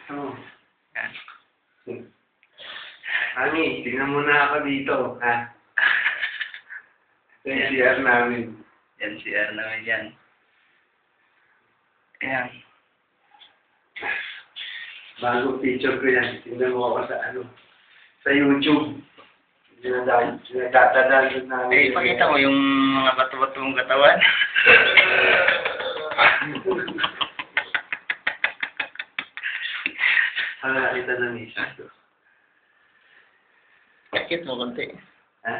Oh. Yan. Ani, tingnan mo na ako dito, ha? Ito yung CR namin. Yan, CR naman yan. Ayan. Bagong picture ko yan. Tingnan mo ako sa YouTube. Sinagtatadaan namin. Pakita mo yung mga bato-bato mong katawan. Para nakita ng isa. Pakit mo konti. Ha?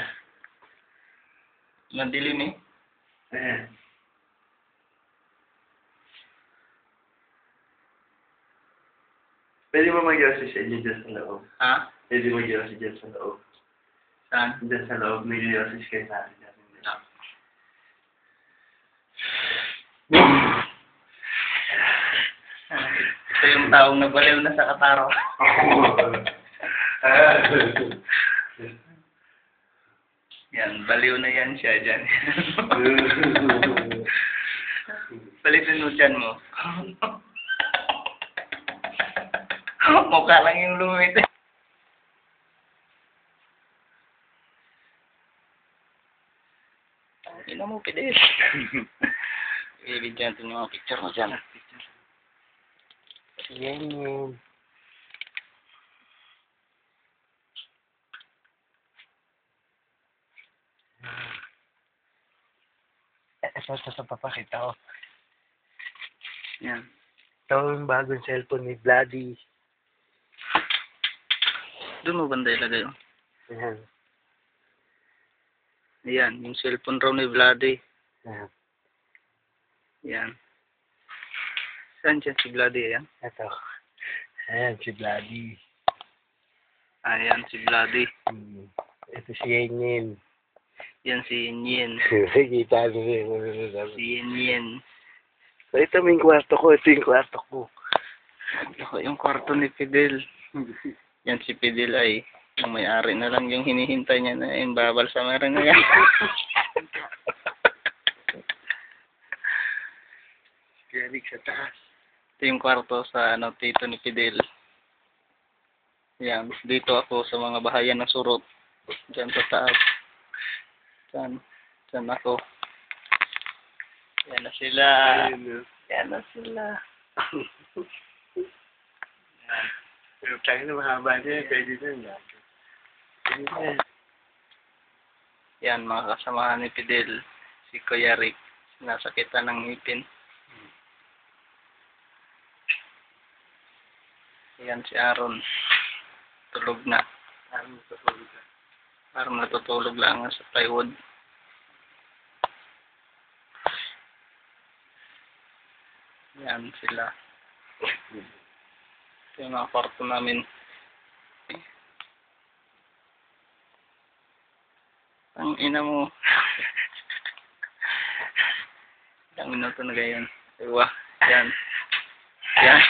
Madilim eh. Ayan. Pwede mo mag-yosi sa inyo dyan sa loob. Ha? Pwede mag-yosi dyan sa loob. Saan? Dyan sa loob, may yosi kayo natin. Ito yung taong nabaliw na sa Kataro. Yan, baliw na yan siya dyan. Balitin mo dyan mo. Mukha lang yung lumit. Ina mo, Fidel. I-video natin yung mga picture mo dyan. Yan yun. Ito papakita ko. Yan. Ito yung bagong cellphone ni Vladdy. Doon mo banda ilagay. Ayan. Ayan, yung cellphone raw ni Vlady. Ayan. Yan. Saan siya si Vlady? Ayan. Ito. Ayan, si Vladdy. Ayan, si Vlady. Ito si Yenyen. Yan si Yin. Kita niyo Si Yin. So, ito yung kwarto ko. Ito yung kwarto ko. Ako yung kwarto ni Fidel. Yan si Fidel ay yung may-ari na lang yung hinihintay niya na yung babal sa meron na yan. Galing sa taas. Ito yung kwarto sa tito ni Fidel. Yan. Dito ako sa mga bahayan ng surot. Diyan sa taas. Diyan ako. Yan na sila. Yan na sila. Pero tayo na mahaba niya. Pwede na. Yan, mga kasamahan ni Fidel. Si Kuya Rick. Sinasakitan ng ngipin. Yan si Aaron. Tulog na. Parang natutulog lang sa plywood. Yan sila. Ito yung mga kwarto namin. Ang ina mo. Ilang minuto na gayon. Diba? Yan. Yan.